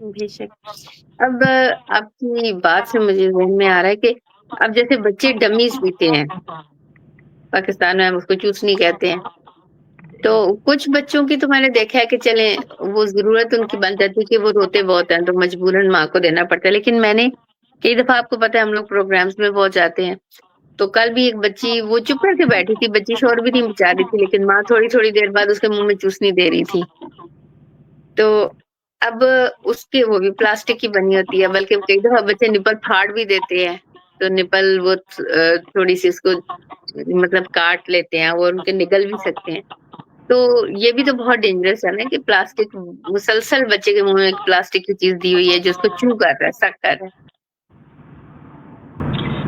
بے شک. اب آپ کی بات سے مجھے ذہن میں آ رہا ہے کہ اب جیسے بچے ڈمیز پیتے ہیں، پاکستان میں ہم اس کو چوسنی کہتے ہیں. تو کچھ بچوں کی تو میں نے دیکھا ہے کہ چلیں وہ ضرورت ان کی بن جاتی ہے کہ وہ روتے بہت ہیں تو مجبوراً ماں کو دینا پڑتا ہے. لیکن میں نے کئی دفعہ آپ کو پتا ہے ہم لوگ پروگرامز میں بہت جاتے ہیں. تو کل بھی ایک بچی وہ چپ کر کے بیٹھی تھی، بچی شور بھی نہیں مچا رہی تھی، لیکن ماں تھوڑی تھوڑی دیر بعد اس کے منہ میں چوسنی دے رہی تھی. تو اب اس کی وہ بھی پلاسٹک کی بنی ہوتی ہے، بلکہ کئی دفعہ بچے نپل پھاڑ بھی دیتے ہیں. تو نپل وہ تھوڑی سی اس کو مطلب کاٹ لیتے ہیں، وہ ان کے نگل بھی سکتے ہیں. تو یہ بھی تو بہت ڈینجرس ہے نا کہ پلاسٹک مسلسل بچے کے منہ میں ایک پلاسٹک کی چیز دی ہوئی ہے جو اس کو چو کر رہا ہے، سک کر رہا ہے.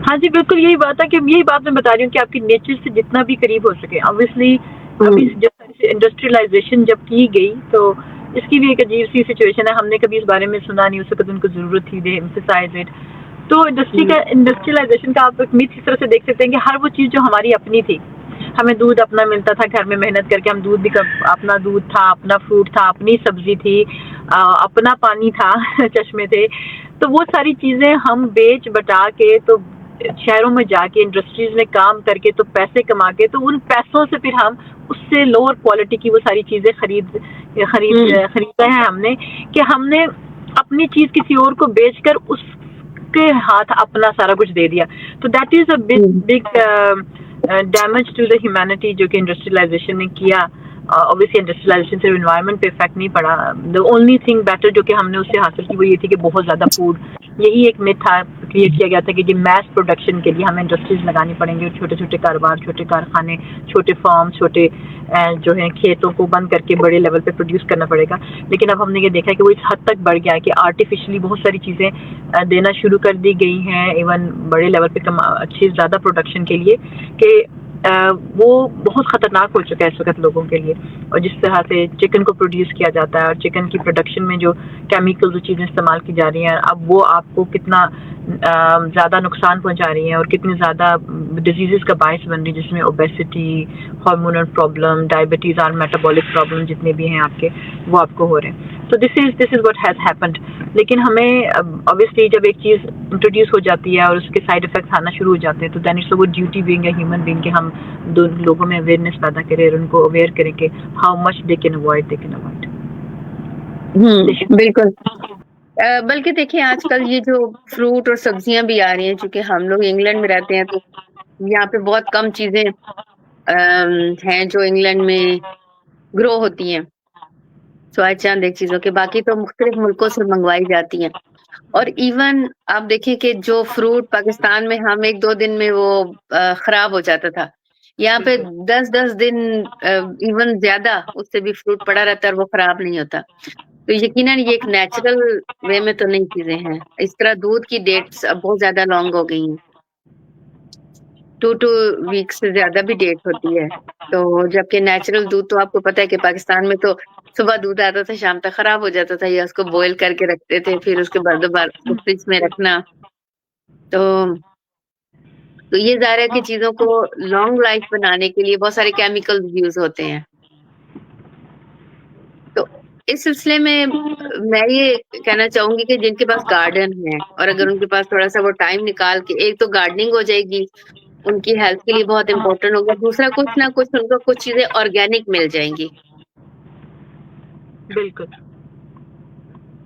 ہاں جی بالکل یہی بات ہے کہ یہی بات میں بتا رہی ہوں کہ آپ کی نیچر سے جتنا بھی قریب ہو سکے. obviously ابھی جب انڈسٹریلائزیشن جب کی گئی تو اس کی بھی ایک عجیب سی سچویشن ہے. ہم نے کبھی اس بارے میں سنا نہیں، اس وقت ان کو ضرورت تھی دے emphasize it. تو انڈسٹریلائزیشن کا آپ ایک میتھ اس طرح سے دیکھ سکتے ہیں کہ ہر وہ چیز جو ہماری اپنی تھی، ہمیں دودھ اپنا ملتا تھا گھر میں محنت کر کے، ہم دودھ بھی اپنا دودھ تھا، اپنا فروٹ تھا، اپنی سبزی تھی، اپنا پانی تھا چشمے تھے. تو وہ ساری چیزیں ہم بیچ بٹا کے تو شہروں میں جا کے انڈسٹریز میں کام کر کے تو پیسے کما کے تو ان پیسوں سے پھر ہم اس سے لوور کوالٹی کی وہ ساری چیزیں خریدا ہے ہم نے، کہ ہم نے اپنی چیز کسی اور کو بیچ کر اس کے ہاتھ اپنا سارا کچھ دے دیا. تو that is a big damage to the humanity جو کہ انڈسٹریلائزیشن نے کیا. obviously انڈسٹریلائزیشن سے انوائرمنٹ پہ افیکٹ نہیں پڑا. the only thing better جو کہ ہم نے اس سے حاصل کی وہ یہ تھی کہ بہت زیادہ فوڈ، یہی ایک myth تھا کریٹ کیا گیا تھا کہ میس پروڈکشن کے لیے ہمیں انڈسٹریز لگانی پڑیں گی، چھوٹے چھوٹے کاروبار، چھوٹے کارخانے، چھوٹے فارم، چھوٹے جو ہیں کھیتوں کو بند کر کے بڑے لیول پہ پروڈیوس کرنا پڑے گا. لیکن اب ہم نے یہ دیکھا کہ وہ اس حد تک بڑھ گیا ہے کہ آرٹیفیشلی بہت ساری چیزیں دینا شروع کر دی گئی ہیں ایون بڑے لیول پہ اچھی زیادہ پروڈکشن کے لیے، کہ وہ بہت خطرناک ہو چکا ہے اس وقت لوگوں کے لیے. اور جس طرح سے چکن کو پروڈیوس کیا جاتا ہے اور چکن کی پروڈکشن میں جو کیمیکل چیزیں استعمال کی جا رہی ہیں، اب وہ آپ کو کتنا زیادہ نقصان پہنچا رہی ہیں اور کتنی زیادہ ڈیزیزز کا باعث بن رہی ہے، جس میں اوبیسٹی، ہارمونل پرابلم، ڈائبٹیز اور میٹابولک پرابلم جتنے بھی ہیں آپ کے وہ آپ کو ہو رہے ہیں. تو دس از واٹ ہیز ہیپنڈ. لیکن ہمیں obviously جب ایک چیز انٹروڈیوس ہو جاتی ہے اور اس کے سائڈ افیکٹس آنا شروع ہو جاتے ہیں تو then it's our duty being a human being کہ ہم لوگوں میں اویئرنیس پیدا کریں اور ان کو اویئر کریں کہ how much they can avoid. بالکل. بلکہ دیکھیں آج کل یہ جو فروٹ اور سبزیاں بھی آ رہی ہیں، چونکہ ہم لوگ انگلینڈ میں رہتے ہیں تو یہاں پہ بہت کم چیزیں ہیں جو انگلینڈ میں گرو ہوتی ہیں، سوائے چند ایک چیزوں کے، باقی تو مختلف ملکوں سے منگوائی جاتی ہیں. اور ایون آپ دیکھیں کہ جو فروٹ پاکستان میں ہم ایک دو دن میں وہ خراب ہو جاتا تھا، یہاں پہ 10 دن ایون زیادہ اس سے بھی فروٹ پڑا رہتا ہے اور وہ خراب نہیں ہوتا. تو یقیناً یہ ایک نیچرل وے میں تو نہیں چیزیں ہیں. اس طرح دودھ کی ڈیٹس اب بہت زیادہ لانگ ہو گئی ہیں، 2 ویکس سے زیادہ بھی ڈیٹ ہوتی ہے. تو جبکہ نیچرل دودھ تو آپ کو پتا ہے کہ پاکستان میں تو صبح دودھ آتا تھا شام تک خراب ہو جاتا تھا، یا اس کو بوائل کر کے رکھتے تھے پھر اس کے بعد دوبارہ فریج میں رکھنا. تو یہ ظاہر ہے کہ چیزوں کو لانگ لائف بنانے کے لیے بہت سارے کیمیکل یوز ہوتے ہیں. تو اس سلسلے میں یہ کہنا چاہوں گی کہ جن کے پاس گارڈن ہے اور اگر ان کے پاس تھوڑا سا وہ ٹائم نکال کے، ایک تو گارڈننگ ہو جائے گی، ان کی ہیلتھ کے لیے بہت امپورٹنٹ ہوگا، دوسرا کچھ نہ کچھ ان کو کچھ چیزیں آرگینک مل جائیں گی. بالکل.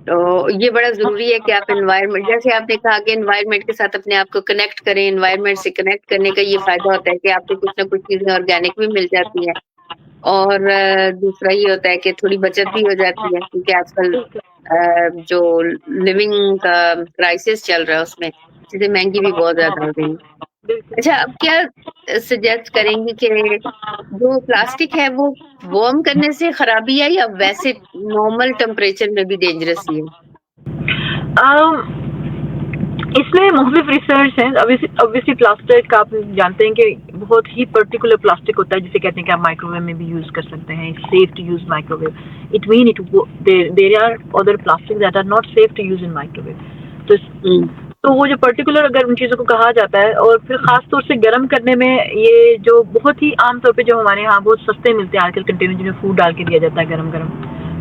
تو یہ بڑا ضروری ہے کہ آپ انوائرمنٹ، جیسے آپ نے کہا کہ انوائرمنٹ کے ساتھ اپنے آپ کو کنیکٹ کریں. انوائرمنٹ سے کنیکٹ کرنے کا یہ فائدہ ہوتا ہے کہ آپ کو کچھ نہ کچھ چیزیں آرگینک بھی مل جاتی ہیں، اور دوسرا یہ ہوتا ہے کہ تھوڑی بچت بھی ہو جاتی ہے، کیونکہ آج کل جو لیونگ کا کرائسس چل رہا ہے اس میں چیزیں مہنگی بھی بہت زیادہ ہو گئی ہیں. اچھا اب کیا سجیسٹ کریں گی کہ جو پلاسٹک ہے وہ وارم کرنے سے خرابی ہے یا ویسے نارمل ٹمپریچر میں بھی ڈینجرس ہی ہے؟ اس میں مختلف ریسرچ ہیں. obviously پلاسٹک آپ جانتے ہیں کہ بہت ہی پرٹیکولر پلاسٹک ہوتا ہے جسے کہتے ہیں کہ آپ مائکرو ویو میں بھی یوز کر سکتے ہیں. Safe to use microwave. It mean there are other plastic that are not safe to use in microwave. تو وہ جو پرٹیکولر اگر ان چیزوں کو کہا جاتا ہے، اور پھر خاص طور سے گرم کرنے میں یہ جو بہت ہی عام طور پہ جو ہمارے یہاں بہت سستے ملتے ہیں آج کل کنٹینر جن میں فوڈ ڈال کے دیا جاتا ہے گرم گرم،